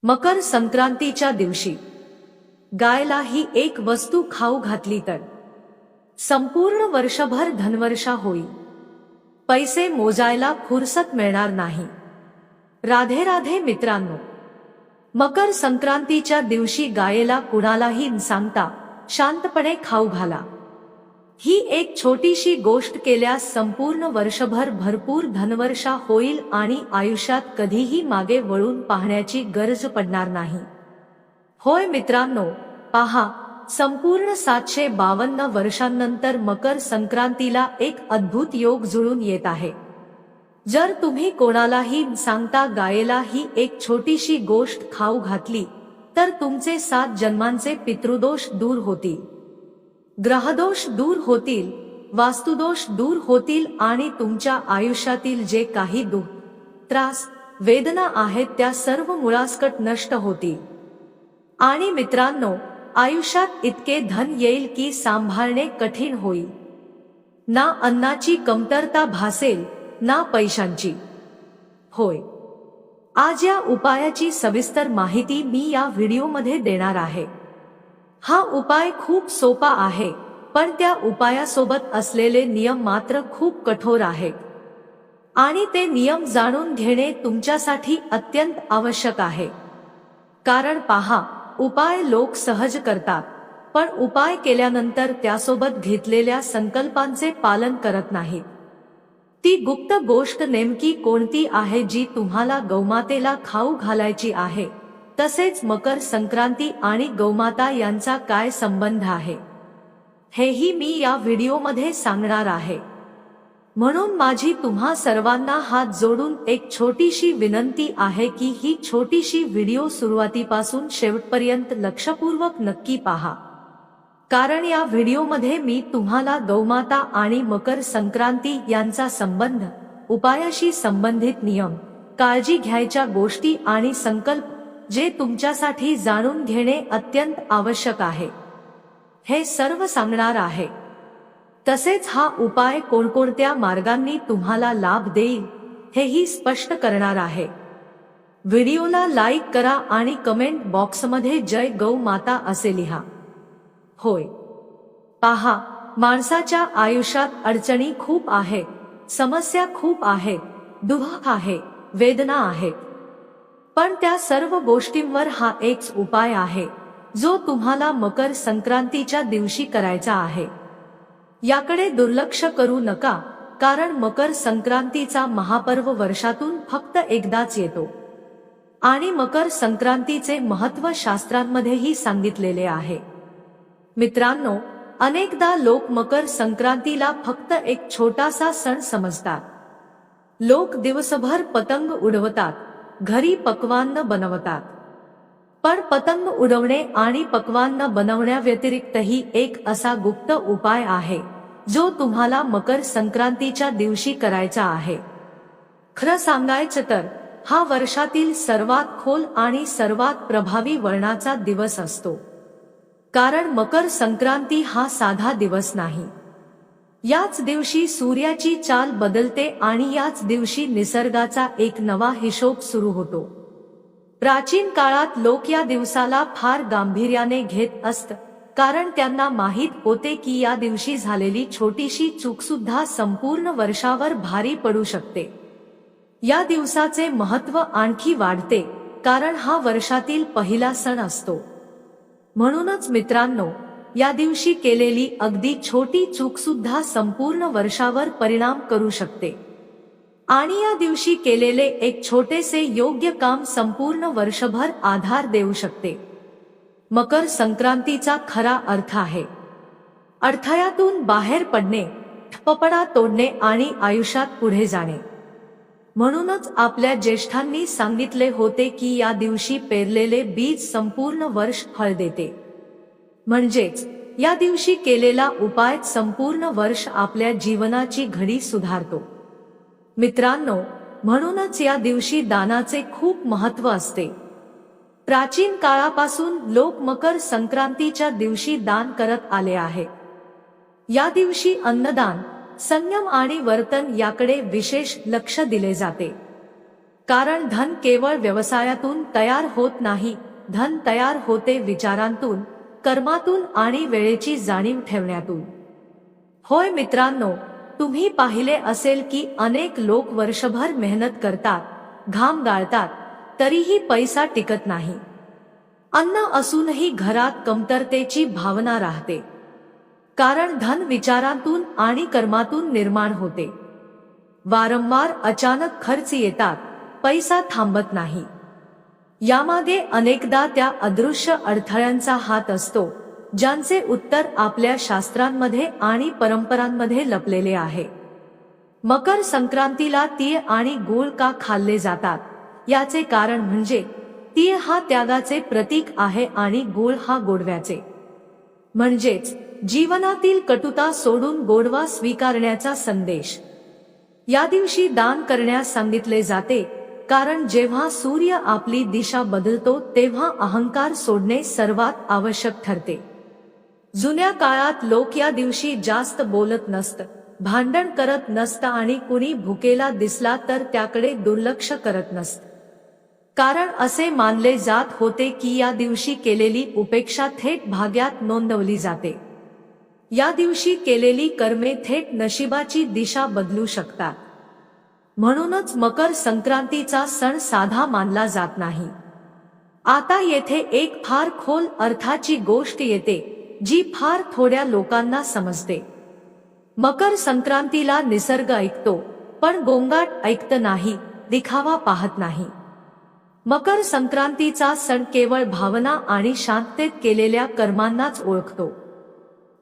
मकर संक्रांतीच्या दिवशी गायला ही एक वस्तू खाऊ घातली तर संपूर्ण वर्षभर धनवर्षा होईल. पैसे मोजायला फुरसत मिळणार नाही. राधे राधे मित्रांनो, मकर संक्रांतीच्या दिवशी गायेला कुणालाही न सांगता शांतपणे खाऊ घाला. ही एक छोटीशी गोष्ट केल्यास संपूर्ण वर्षभर भरपूर धनवर्षा होईल आणि आयुष्यात कधीही मागे वळून पाहण्याची गरज पडणार नाही. होय मित्रांनो, पहा, संपूर्ण 752 वर्षांनंतर मकर संक्रांतीला एक अद्भुत योग जुळून येत आहे. जर तुम्ही कोणालाही सांगता गायेला ही एक छोटीशी गोष्ट खाऊ घातली तर तुमचे 7 जन्मांचे पितृदोष दूर होतील, ग्रहदोष दूर होतील, वास्तुदोष दूर होतील आणि तुमच्या आयुष्यातील जे काही दुःख, त्रास, वेदना आहेत त्या सर्व मुळासकट नष्ट होतील. आणि मित्रांनो, आयुष्यात इतके धन येईल की सांभाळणे कठीण होईल. ना अन्नाची कमतरता भासेल, ना पैशांची. होय, आज या उपायाची सविस्तर माहिती मी या व्हिडिओमध्ये देणार आहे. हा उपाय खूप सोपा आहे, पण त्या उपायासोबत असलेले नियम मात्र खूप कठोर आहेत. आणि ते नियम जाणून घेणे तुमच्यासाठी अत्यंत आवश्यक आहे. कारण पहा, उपाय लोक सहज करतात, पण उपाय केल्यानंतर त्यासोबत घेतलेल्या संकल्पांचे पालन करत नाहीत. ती गुप्त गोष्ट नेमकी कोणती आहे जी तुम्हाला गौमातेला खाऊ घालायची आहे? तसेच मकर संक्रांती आणि गौमाता यांचा काय संबंध आहे, हेही मी या व्हिडिओमध्ये सांगणार आहे. म्हणून माझी तुम्हा सर्वांना हात जोडून एक छोटीशी विनंती आहे की ही छोटीशी व्हिडिओ सुरुवातीपासून शेवटपर्यंत लक्षपूर्वक नक्की पहा. कारण या व्हिडिओमध्ये मी तुम्हाला गौमाता आणि मकर संक्रांती यांचा संबंध, उपायाशी संबंधित नियम, काळजी घ्यायच्या गोष्टी आणि संकल्प जे तुमच्यासाठी जाणून घेणे अत्यंत आवश्यक आहे, हे सर्व सांगणार आहे. तसेच हा उपाय कोणकोणत्या मार्गांनी तुम्हाला लाभ देईल हेही स्पष्ट करणार आहे. व्हिडिओला लाईक करा आणि कमेंट बॉक्समध्ये जय गौ माता असे लिहा. होय, पहा, माणसाच्या आयुष्यात अडचणी खूप आहेत, समस्या खूप आहेत, दुःख आहे, वेदना आहेत. पण त्या सर्व गोष्टींवर हा एक उपाय आहे जो तुम्हाला मकर संक्रांतीच्या दिवशी करायचा आहे. याकडे दुर्लक्ष करू नका, कारण मकर संक्रांतीचा महापर्व वर्षातून फक्त एकदाच येतो आणि मकर संक्रांतीचे महत्त्व शास्त्रांमध्येही सांगितलेले आहे. मित्रांनो, अनेकदा लोक मकर संक्रांतीला फक्त एक छोटासा सण समजतात. लोक दिवसभर पतंग उडवतात, घरी पक्वान्न बनवतात. पण पतंग उडवणे आणि पक्वान्न बनवण्याव्यतिरिक्तही एक असा गुप्त उपाय आहे जो तुम्हाला मकर संक्रांतीच्या दिवशी करायचा आहे. खरं सांगायचं तर हा वर्षातील सर्वात खोल आणि सर्वात प्रभावी वळणाचा दिवस असतो. कारण मकर संक्रांती हा साधा दिवस नाही. याच दिवशी सूर्याची चाल बदलते आणि याच दिवशी निसर्गाचा एक नवा हिशोब सुरू होतो. प्राचीन काळात लोक या दिवसाला फार गांभीर्याने घेत असत, कारण त्यांना माहीत होते की या दिवशी झालेली छोटीशी चूक सुद्धा संपूर्ण वर्षावर भारी पडू शकते. या दिवसाचे महत्त्व आणखी वाढते कारण हा वर्षातील पहिला सण असतो. म्हणूनच मित्रांनो, या दिवशी केलेली अगदी छोटी चूक सुद्धा संपूर्ण वर्षावर परिणाम करू शकते. आणि या दिवशी केलेले एक छोटेसे योग्य काम संपूर्ण वर्षभर आधार देऊ शकते. मकर संक्रांतीचा खरा अर्थ आहे अडथळ्यातून बाहेर पडणे, ठप्पपणा तोडणे आणि आयुष्यात पुढे जाणे. म्हणूनच आपल्या ज्येष्ठांनी सांगितले होते की या दिवशी पेरलेले बीज संपूर्ण वर्ष फळ देते. म्हणजेच या दिवशी केलेला उपाय संपूर्ण वर्ष आपल्या जीवनाची घडी सुधारतो. मित्रांनो, म्हणूनच या दिवशी दानाचे खूप महत्त्व असते. प्राचीन काळापासून लोक मकर संक्रांतीच्या दिवशी दान करत आले आहेत. या दिवशी अन्नदान, संयम आणि वर्तन याकडे विशेष लक्ष दिले जाते. कारण धन केवळ व्यवसायातून तयार होत नाही, धन तयार होते विचारांतून, कर्मातून आणि वेळेची जाणीव ठेवण्यातून. होय मित्रांनो, तुम्ही पाहिले असेल की अनेक लोक वर्षभर मेहनत करतात, घाम गाळतात, तरीही पैसा टिकत नाही. अन्न असूनही घरात कमतरतेची भावना राहते. कारण धन विचारांतून आणि कर्मातून निर्माण होते. वारंवार अचानक खर्च येतात, पैसा थांबत नाही. यामागे अनेकदा त्या अदृश्य अडथळ्यांचा हात असतो, ज्यांचे उत्तर आपल्या शास्त्रांमध्ये आणि परंपरांमध्ये लपलेले आहे. मकर संक्रांतीला तीळ आणि गूळ का खाल्ले जातात, याचे कारण म्हणजे तीळ हा त्यागाचे प्रतीक आहे आणि गूळ हा गोडव्याचे, म्हणजेच जीवनातील कटुता सोडून गोडवा स्वीकारण्याचा संदेश. या दिवशी दान करण्यास सांगितले जाते, कारण जेव्हा सूर्य आपली दिशा बदलतो तेव्हा अहंकार सोडणे सर्वात आवश्यक ठरते. जुन्या काळात लोक या दिवशी जास्त बोलत नसत, भांडण करत नसत आणि कुणी भुकेला दिसला तर त्याकडे दुर्लक्ष करत नसत. कारण असे मानले जात होते की या दिवशी केलेली उपेक्षा थेट भाग्यात नोंदवली जाते. या दिवशी केलेली कर्मे थेट नशिबाची दिशा बदलू शकतात. म्हणूनच मकर संक्रांतीचा सण साधा मानला जात नाही. आता येथे एक फार खोल अर्थाची गोष्ट येते, जी फार थोड्या लोकांना समजते. मकर संक्रांतीला निसर्ग ऐकतो, पण गोंगाट ऐकत नाही, दिखावा पाहत नाही. मकर संक्रांतीचा सण केवळ भावना आणि शांततेत केलेल्या कर्मांनाच ओळखतो.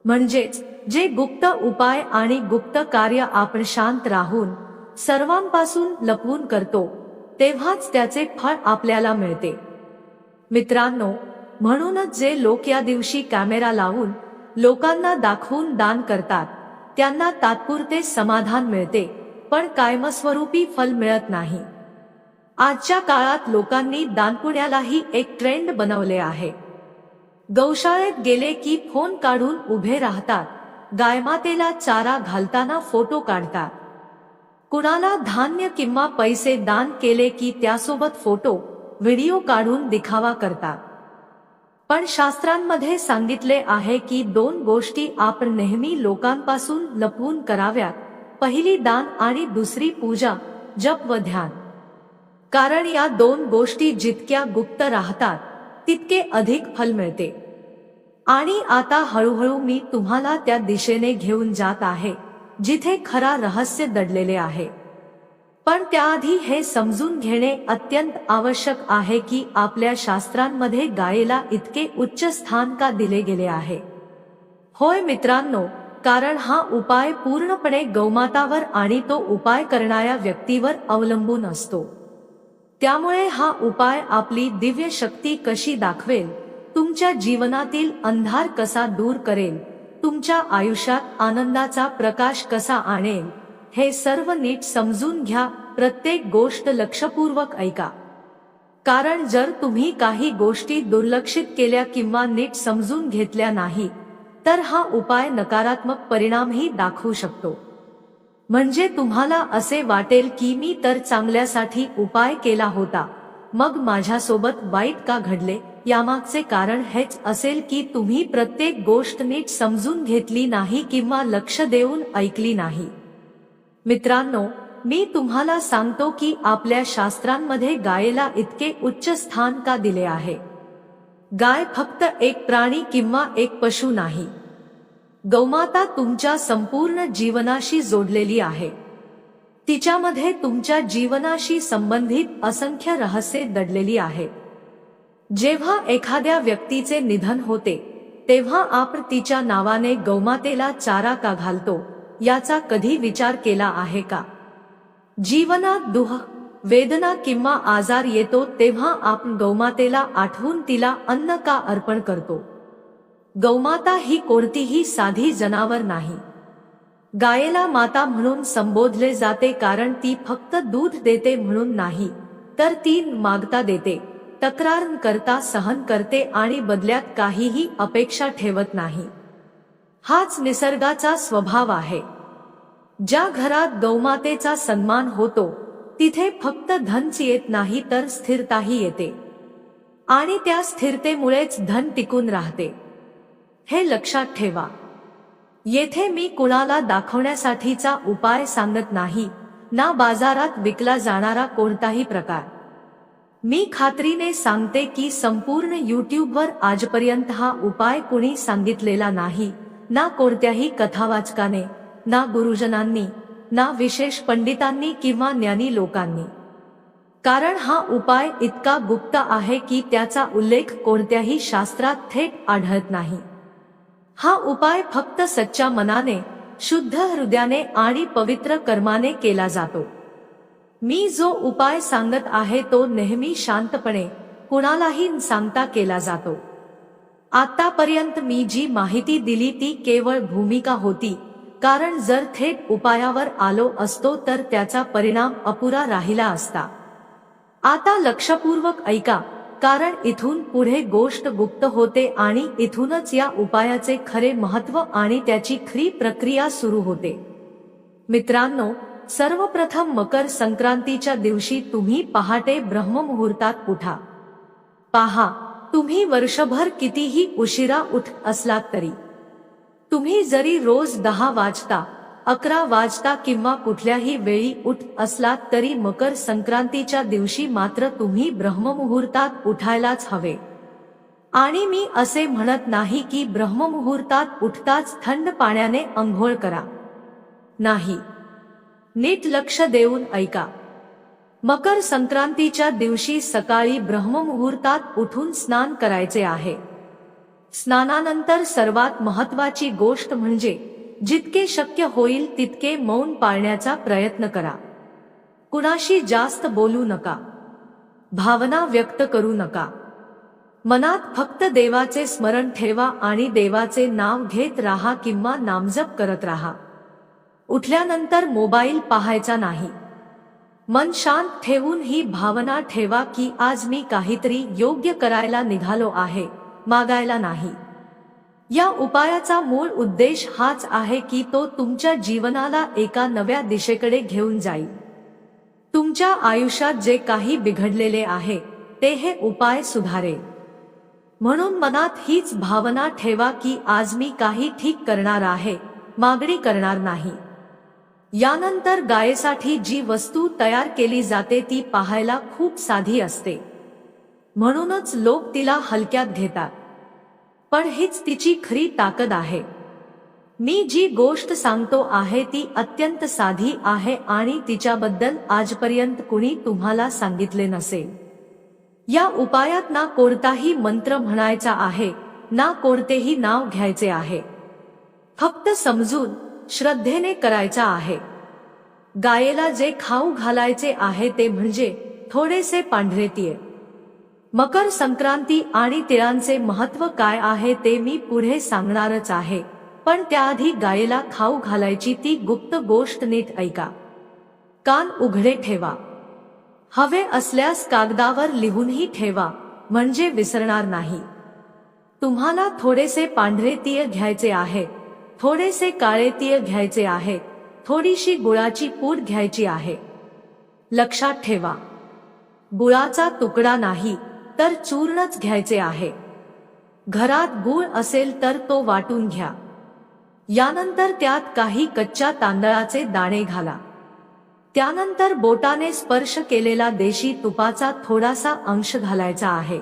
म्हणजेच जे गुप्त उपाय आणि गुप्त कार्य आपण शांत राहून सर्वांपासून लपवून करतो, तेव्हाच त्याचे फळ आपल्याला मिळते. मित्रांनो, म्हणूनच जे लोक या दिवशी कॅमेरा लावून लोकांना दाखवून दान करतात, त्यांना तात्पुरते समाधान मिळते, पण कायमस्वरूपी फल मिळत नाही. आजच्या काळात लोकांनी दानपुण्यालाही एक ट्रेंड बनवले आहे. गौशाळेत गेले की फोन काढून उभे राहतात, गायमातेला चारा घालताना फोटो काढतात. कुणाला धान्य किंवा पैसे दान केले की त्यासोबत फोटो, व्हिडिओ काढून दिखावा करतात. पण शास्त्रांमध्ये सांगितले आहे की दोन गोष्टी आपण नेहमी लोकांपासून लपवून कराव्यात, पहिली दान आणि दुसरी पूजा, जप व ध्यान. कारण या दोन गोष्टी जितक्या गुप्त राहतात, तितके अधिक फल मिळते. आणि आता हळूहळू मी तुम्हाला त्या दिशेने घेऊन जात आहे, जिथे खरा रहस्य दडलेले आहे. पण त्याआधी हे समजून घेणे अत्यंत आवश्यक आहे की आपल्या शास्त्रांमध्ये गायेला इतके उच्च स्थान का दिले गेले आहे. होय मित्रांनो, कारण हा उपाय पूर्णपणे गौमातावर आणि तो उपाय करणाऱ्या व्यक्तीवर अवलंबून असतो. त्यामुळे हा उपाय आपली दिव्य शक्ती कशी दाखवेल, तुमच्या जीवनातील अंधार कसा दूर करेल, तुमच्या आयुष्यात आनंदाचा प्रकाश कसा आणेल, हे सर्व नीट समजून घ्या. प्रत्येक गोष्ट लक्षपूर्वक ऐका. कारण जर तुम्ही काही गोष्टी दुर्लक्षित केल्या किंवा नीट समजून घेतल्या नाही, तर हा उपाय नकारात्मक परिणामही दाखवू शकतो. म्हणजे तुम्हाला असे वाटेल की मी तर चांगल्यासाठी उपाय केला होता, मग माझ्यासोबत वाईट का घडले. यामागचे कारण हेच असेल की तुम्ही प्रत्येक गोष्ट नीट समजून घेतली नाही किंवा लक्ष देऊन ऐकली नाही. मित्रांनो, मी तुम्हाला सांगतो की आपल्या शास्त्रांमध्ये गायेला इतके उच्च स्थान का दिले आहे. गाय फक्त एक प्राणी किंवा एक पशु नाही. गौमाता तुमच्या संपूर्ण जीवनाशी जोडलेली आहे. तिच्यामध्ये तुमच्या जीवनाशी संबंधित असंख्य रहस्ये दडलेली आहेत. जेव्हा एखाद्या व्यक्तीचे निधन होते, तेव्हा आपण तिच्या नावाने गौमातेला चारा का घालतो, याचा कधी विचार केला आहे का? जीवनात दुःख, वेदना किंवा आजार येतो तेव्हा आपण गौमातेला आठवून तिला अन्न का अर्पण करतो? गौमाता ही कोणतीही साधी जनावर नाही. गायेला माता म्हणून संबोधले जाते कारण ती फक्त दूध देते म्हणून नाही, तर ती मागता देते, तक्रार न करता सहन करते आणि बदल्यात काहीही अपेक्षा ठेवत नाही. हाच निसर्गाचा स्वभाव आहे. ज्या घरात गौमातेचा सन्मान होतो, तिथे फक्त धनच येत नाही तर स्थिरताही येते आणि त्या स्थिरतेमुळेच धन टिकून राहते हे लक्षात ठेवा। येथे मी कुणाला दाखवण्यासाठीचा उपाय सांगत नाही, ना बाजारात विकला जाणारा कोणताही प्रकार। मी खात्रीने सांगते की संपूर्ण यूट्यूबवर आजपर्यंत हा उपाय कुणी सांगितलेला नाही, ना कोणत्याही कथावाचकाने, ना गुरुजनांनी, ना विशेष पंडितांनी किंवा ज्ञानी लोकांनी। कारण हा उपाय इतका गुप्त आहे की त्याचा उल्लेख कोणत्याही शास्त्रात थेट आढळत नाही। हा उपाय फक्त सच्च्या मनाने, शुद्ध हृदयाने आणि पवित्र कर्माने केला जातो। मी जो उपाय सांगत आहे तो नेहमी शांतपणे, कुणालाही न सांगता केला जातो। आतापर्यंत मी जी माहिती दिली ती केवळ भूमिका होती, कारण जर थेट उपायावर आलो असतो तर त्याचा परिणाम अपुरा राहिला असता। आता लक्षपूर्वक ऐका, कारण इथून पुढे गोष्ट गुप्त होते आणि इथूनच या उपायाचे खरे महत्त्व आणि त्याची खरी प्रक्रिया सुरू होते। मित्रांनो, सर्वप्रथम मकर संक्रांतीच्या दिवशी तुम्ही पहाटे ब्रह्ममुहूर्तात उठा। पहा, तुम्ही वर्षभर कितीही उशिरा उठत असलात तरी, तुम्ही जरी रोज 10 वाजता, 11 वाजता किंवा कुठल्याही वेळी उठत असलात तरी मकर संक्रांतीच्या दिवशी मात्र तुम्ही ब्रह्ममुहूर्तात उठायलाच हवे। आणि मी असे म्हणत नाही की ब्रह्ममुहूर्तात उठताच थंड पाण्याने अंघोळ करा, नाही। नीट लक्ष देऊन ऐका। मकर संक्रांतीच्या दिवशी सकाळी ब्रह्ममुहूर्तात उठून स्नान करायचे आहे। स्नानानंतर सर्वात महत्त्वाची गोष्ट म्हणजे जितके शक्य होईल तितके मौन पाळण्याचा प्रयत्न करा। कुणाशी जास्त बोलू नका, भावना व्यक्त करू नका। मनात फक्त देवाचे स्मरण ठेवा आणि देवाचे नाव घेत राहा किंवा नामजप करत राहा। उठल्यानंतर मोबाईल पाहायचा नाही। मन शांत ठेवून ही भावना ठेवा की आज मी काहीतरी योग्य करायला निघालो आहे, मागायला नाही। या उपायाचा मूळ उद्देश हाच आहे की तो तुमच्या जीवनाला एका नव्या दिशेकडे घेऊन जाईल। तुमच्या आयुष्यात जे काही बिघडलेले आहे ते हे उपाय सुधारेल। म्हणून मनात हीच भावना ठेवा की आज मी काही ठीक करणार आहे, मागणी करणार नाही। यानंतर गायेसाठी जी वस्तू तयार केली जाते ती पाहायला खूप साधी असते, म्हणूनच लोक तिला हलक्यात घेतात, पण हीच तिची खरी ताकद आहे। मी जी गोष्ट सांगतो आहे ती अत्यंत साधी आहे आणि तिच्याबद्दल आजपर्यंत कुणी तुम्हाला सांगितले नसेल। या उपायात ना कोणताही मंत्र म्हणायचा आहे, ना कोणतेही नाव घ्यायचे आहे, फक्त समजून श्रद्धेने करायचा आहे। गायेला जे खाऊ घालायचे आहे ते म्हणजे थोडेसे पांढरे तीळ। मकर संक्रांती आणि तिळांचे महत्त्व काय आहे ते मी पुढे सांगणारच आहे, पण त्याआधी गायेला खाऊ घालायची ती गुप्त गोष्ट नीट ऐका। कान उघडे ठेवा, हवे असल्यास कागदावर लिहूनही ठेवा, म्हणजे विसरणार नाही। तुम्हाला थोडेसे पांढरे तीळ घ्यायचे आहे, थोडेसे काळे तीळ घ्यायचे आहे, थोडीशी गुळाची पूड घ्यायची आहे। लक्षात ठेवा, गुळाचा तुकडा नाही तर चूर्णच घ्यायचे आहे। घरात गूळ असेल तर तो वाटून घ्या। यानंतर त्यात काही कच्च्या तांदळाचे दाणे घाला। त्यानंतर बोटाने स्पर्श केलेला देशी तुपाचा थोडासा अंश घालायचा आहे।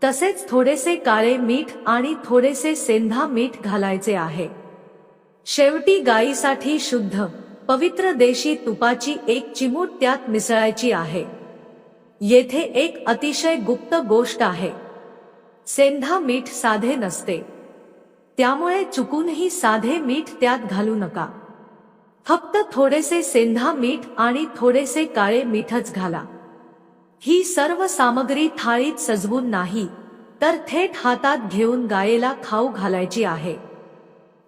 तसेच थोडेसे काळे मीठ आणि थोडेसे सेंधा मीठ घालायचे आहे। शेवटी गायीसाठी शुद्ध, पवित्र देशी तुपाची एक चिमूट त्यात मिसळायची आहे। येथे एक अतिशय गुप्त गोष्ट आहे, सेंधा मीठ साधे नसते, त्यामुळे चुकूनही साधे मीठ त्यात घालू नका। फक्त थोडेसे सेंधा मीठ आणि थोडेसे काळे मीठच घाला। ही सर्व सामग्री थाळीत सजवून नाही तर थेट हातात घेऊन गायेला खाऊ घालायची आहे।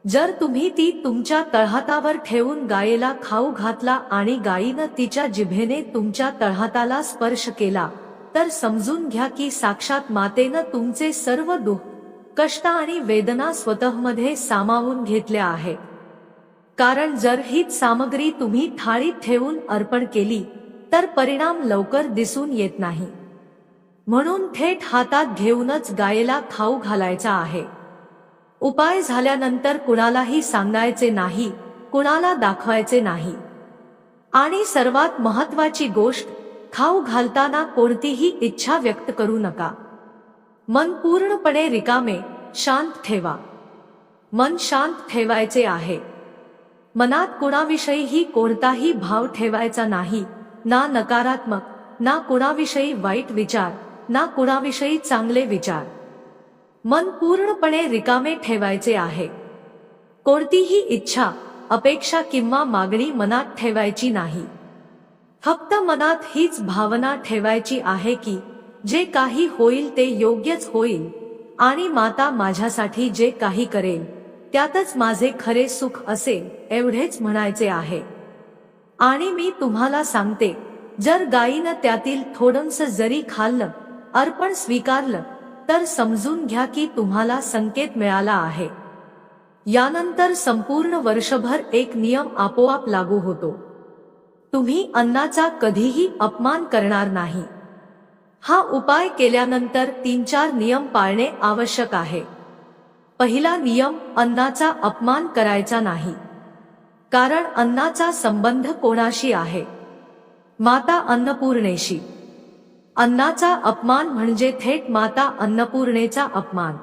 जर तुम्ही ती तुमच्या तळहातावर ठेवून गायेला खाऊ घातला आणि गायीनं तिच्या जिभेने तुमच्या तळहाताला स्पर्श केला तर समजून घ्या की साक्षात मातेनं तुमचे सर्व दुःख, कष्ट आणि वेदना स्वतःमध्ये सामावून घेतल्या आहेत। कारण जर हीच सामग्री तुम्ही थाळीत ठेवून अर्पण केली तर परिणाम लवकर दिसून येत नाही. म्हणून थेट हातात घेऊनच गायीला खाऊ घालायचा आहे. उपाय झाल्यानंतर कुणालाही सांगायचे नाही, कुणाला दाखवायचे नाही. आणि सर्वात महत्त्वाची गोष्ट, खाऊ घालताना कोणतीही इच्छा व्यक्त करू नका. मन पूर्णपणे रिकामे, शांत ठेवा. मन शांत ठेवायचे आहे. मनात कुणाविषयीही कोणताही भाव ठेवायचा नाही, ना नकारात्मक, ना कुणाविषयी वाईट विचार, ना कुणाविषयी चांगले विचार. मन पूर्णपणे रिकामे ठेवायचे आहे. कोणतीही इच्छा, अपेक्षा किंवा मागणी मनात ठेवायची नाही. फक्त मनात हीच भावना ठेवायची आहे की जे काही होईल ते योग्यच होईल आणि माता माझ्यासाठी जे काही करेल त्यातच माझे खरे सुख असेल, एवढेच म्हणायचे आहे. आणि मी तुम्हाला सांगते, जर गायीनं त्यातील थोडंसं जरी खाल्लं, अर्पण स्वीकारलं, तर समजून घ्या की तुम्हाला संकेत मिळाला आहे. यानंतर संपूर्ण वर्षभर एक नियम आपोआप लागू होतो. तुम्ही अन्नाचा कधीही अपमान करणार नाही. हा उपाय केल्यानंतर 3-4 नियम पाळणे आवश्यक आहे. पहिला नियम, अन्नाचा अपमान करायचा नाही. कारण अन्नाचा संबंध कोणाशी आहे? माता अन्नपूर्णेशी. अन्नाचा अपमान म्हणजे थेट माता अन्नपूर्णेचा अपमान.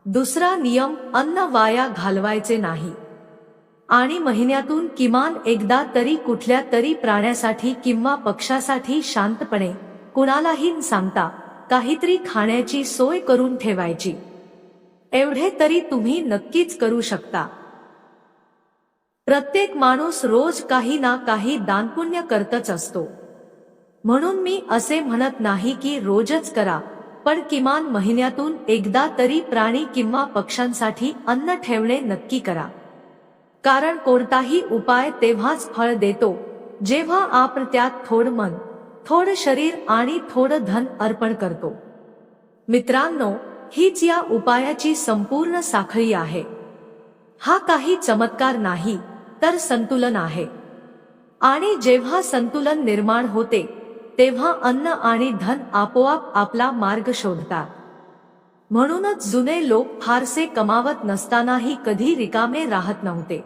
दुसरा नियम, अन्न वाया घालवायचे नाही. आणि महिन्यातून किमान एकदा तरी कुठल्या तरी प्राण्यासाठी किंवा पक्षासाठी शांतपणे, कुणालाही न सांगता, काहीतरी खाण्याची सोय करून ठेवायची. एवढे तरी तुम्ही नक्कीच करू शकता. प्रत्येक माणूस रोज काही ना काही दानपुण्य करतच असतो. म्हणून मी असे म्हणत नाही की रोजच करा, पण किमान महिन्यातून एकदा तरी प्राणी किंवा पक्ष्यांसाठी अन्न ठेवणे नक्की करा. कारण कोणताही उपाय तेव्हाच फळ देतो जेव्हा आपण त्यात थोडं मन, थोडं शरीर आणि थोडं धन अर्पण करतो. मित्रांनो, हीच या उपायाची संपूर्ण साखळी आहे. हा काही चमत्कार नाही, तर संतुलन आहे. आणि जेव्हा संतुलन निर्माण होते तेव्हा अन्न आणि धन आपोआप आपला मार्ग शोधतात. म्हणूनच जुने लोक फारसे कमावत नसतानाही कधी रिकामे राहत नव्हते.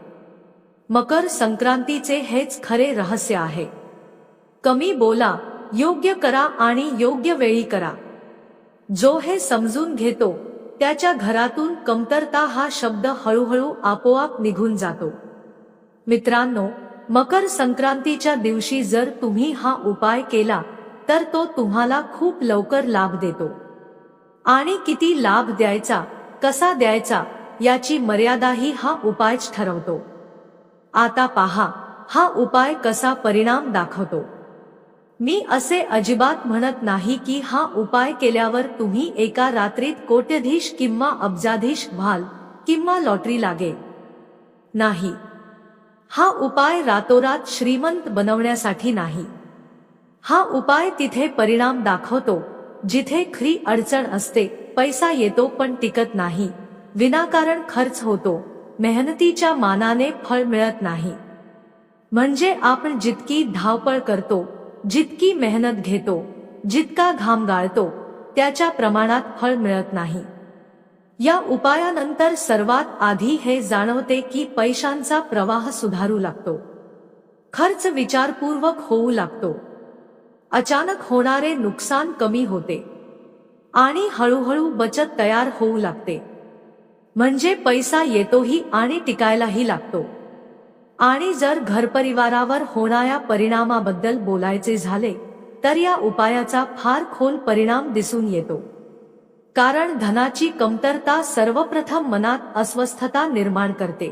मकर संक्रांतीचे हेच खरे रहस्य आहे. कमी बोला, योग्य करा आणि योग्य वेळी करा. जो हे समजून घेतो त्याच्या घरातून कमतरता हा शब्द हळूहळू आपोआप निघून जातो. मित्रांनो, मकर संक्रांतीच्या दिवशी जर तुम्ही हा उपाय केला तर तो तुम्हाला खूप लवकर लाभ देतो. आणि किती लाभ द्यायचा, कसा द्यायचा याची मर्यादाही हा उपायच ठरवतो. आता पहा, हा उपाय कसा परिणाम दाखवतो. मी असे अजिबात म्हणत नाही की हा उपाय केल्यावर तुम्ही एका रात्रीत कोट्यधीश किंवा अब्जाधीश व्हाल किंवा लॉटरी लागेल. नाही, हा उपाय रातोरात श्रीमंत बनवण्यासाठी नाही. हा उपाय तिथे परिणाम दाखवतो जिथे खरी अडचण असते. पैसा येतो पण टिकत नाही, विनाकारण खर्च होतो, मेहनतीच्या मानाने फळ मिळत नाही. म्हणजे आपण जितकी धावपळ करतो, जितकी मेहनत घेतो, जितका घाम गाळतो, त्याच्या प्रमाणात फळ मिळत नाही. या उपायानंतर सर्वात आधी हे जाणवते की पैशांचा प्रवाह सुधारू लागतो. खर्च विचारपूर्वक होऊ लागतो. अचानक होणारे नुकसान कमी होते आणि हळूहळू बचत तयार होऊ लागते. म्हणजे पैसा येतोही आणि टिकायलाही लागतो. आणि जर घरपरिवारावर होणाऱ्या परिणामाबद्दल बोलायचे झाले तर या उपायाचा फार खोल परिणाम दिसून येतो. कारण धनाची कमतरता सर्वप्रथम मनात अस्वस्थता निर्माण करते.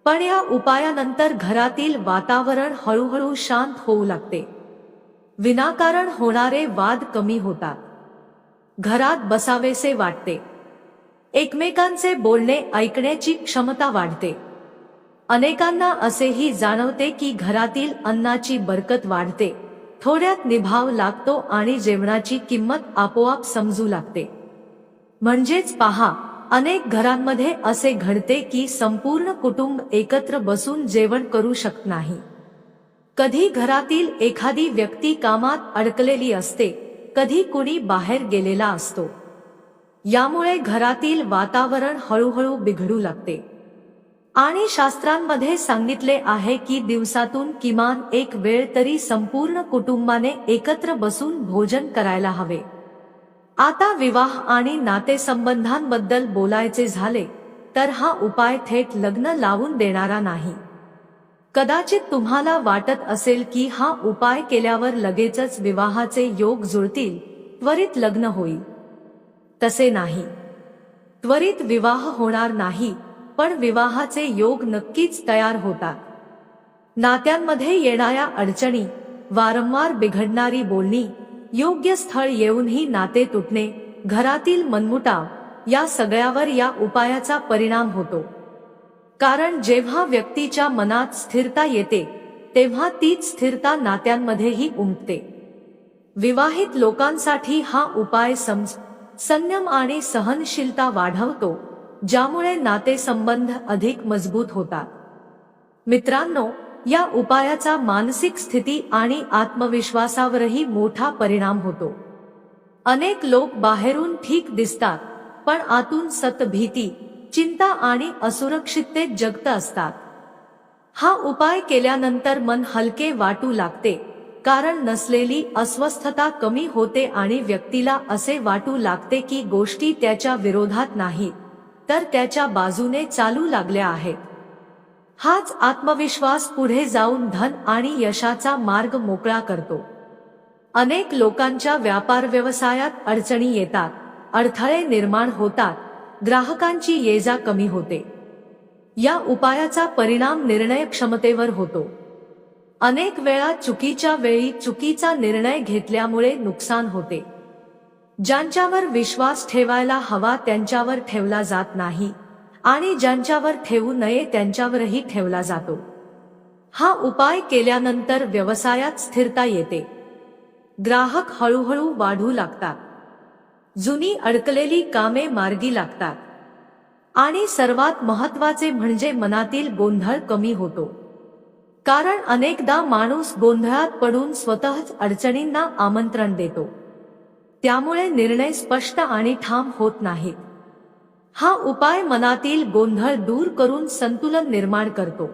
पण या उपायानंतर घरातील वातावरण हळूहळू शांत होऊ लागते. विनाकारण होणारे वाद कमी होतात. घरात बसावेसे वाटते. एकमेकांचे बोलणे ऐकण्याची क्षमता वाढते. अनेकांना असेही जाणवते की घरातील अन्नाची बरकत वाढते, थोड्यात निभाव लागतो आणि जेवणाची किंमत आपोआप समजू लागते. म्हणजेच पहा, अनेक घरांमध्ये असे घडते की संपूर्ण कुटुंब एकत्र बसून जेवण करू शकत नाही. कधी घरातील एखादी व्यक्ती कामात अडकलेली असते, कधी कुणी बाहेर गेलेला असतो. यामुळे घरातील वातावरण हळूहळू बिघडू लागते. आणि शास्त्रांमध्ये सांगितले आहे की दिवसातून किमान एक वेळ तरी संपूर्ण कुटुंबाने एकत्र बसून भोजन करायला हवे. आता विवाह आणि नातेसंबंधांबद्दल बोलायचे झाले तर हा उपाय थेट लग्न लावून देणारा नाही. कदाचित तुम्हाला वाटत असेल की हा उपाय केल्यावर लगेचच विवाहाचे योग जुळतील, त्वरित लग्न होईल. तसे नाही. त्वरित विवाह होणार नाही, पण विवाहाचे योग नक्कीच तयार होतात. नात्यांमध्ये येणाऱ्या अडचणी, वारंवार बिघडणारी बोलणी, योग्य स्थळ येऊनही नाते तुटणे, घरातील मनमुटाव, या सगळ्यावर या उपायाचा परिणाम होतो. कारण जेव्हा व्यक्तीच्या मनात स्थिरता येते तेव्हा तीच स्थिरता नात्यांमध्येही उमटते. विवाहित लोकांसाठी हा उपाय संयम आणि सहनशीलता वाढवतो, ज्यामुळे नातेसंबंध अधिक मजबूत होतात. मित्रांनो, या उपायाचा मानसिक स्थिती आणि आत्मविश्वासावरही मोठा परिणाम होतो. अनेक लोक बाहेरून ठीक दिसतात, पण आतून सतत भीती, चिंता आणि असुरक्षिततेत जगत असतात. हा उपाय केल्यानंतर मन हलके वाटू लागते, कारण नसलेली अस्वस्थता कमी होते आणि व्यक्तीला असे वाटू लागते की गोष्टी त्याच्या विरोधात नाहीत, तर त्याच्या बाजूने चालू लागल्या आहेत. हाच आत्मविश्वास पुढे जाऊन धन आणि यशाचा मार्ग मोकळा करतो. अनेक लोकांच्या व्यापार व्यवसायात अडचणी येतात, अडथळे निर्माण होतात, ग्राहकांची ये-जा कमी होते. या उपायाचा परिणाम निर्णय क्षमतेवर होतो. अनेक वेळा चुकीच्या वेळी चुकीचा निर्णय घेतल्यामुळे नुकसान होते. ज्यांच्यावर विश्वास ठेवायला हवा त्यांच्यावर ठेवला जात नाही आणि ज्यांच्यावर ठेवू नये त्यांच्यावरही ठेवला जातो. हा उपाय केल्यानंतर व्यवसायात स्थिरता येते. ग्राहक हळूहळू वाढू लागतात. जुनी अडकलेली कामे मार्गी लागतात. आणि सर्वात महत्त्वाचे म्हणजे मनातील गोंधळ कमी होतो. कारण अनेकदा माणूस गोंधळात पडून स्वतःच अडचणींना आमंत्रण देतो. त्यामुळे निर्णय स्पष्ट आणि ठाम होत नाहीत. हा उपाय मनातील गोंधळ दूर करून संतुलन निर्माण करतो.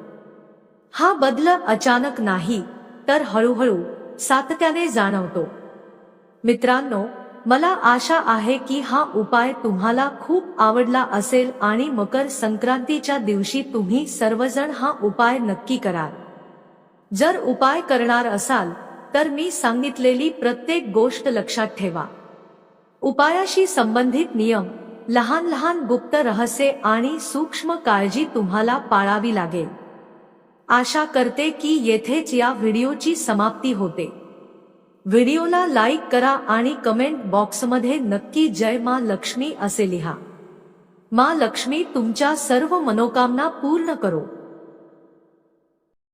हा बदल अचानक नाही, तर हळूहळू, सातत्याने जाणवतो. मित्रांनो, मला आशा आहे की हा उपाय तुम्हाला खूप आवडला असेल आणि मकर संक्रांतीच्या दिवशी तुम्ही सर्वजण हा उपाय नक्की कराल. जर उपाय करणार असाल तर मी सांगितलेली प्रत्येक गोष्ट लक्षात ठेवा. उपायाशी संबंधित नियम, लहान लहान गुप्त रहस्ये आणि सूक्ष्म काळजी तुम्हाला पाळावी लागेल. आशा करते की येथेच या व्हिडिओची समाप्ती होते. व्हिडिओला लाईक करा आणि कमेंट बॉक्समध्ये नक्की जय मा लक्ष्मी असे लिहा. मा लक्ष्मी तुमच्या सर्व मनोकामना पूर्ण करो.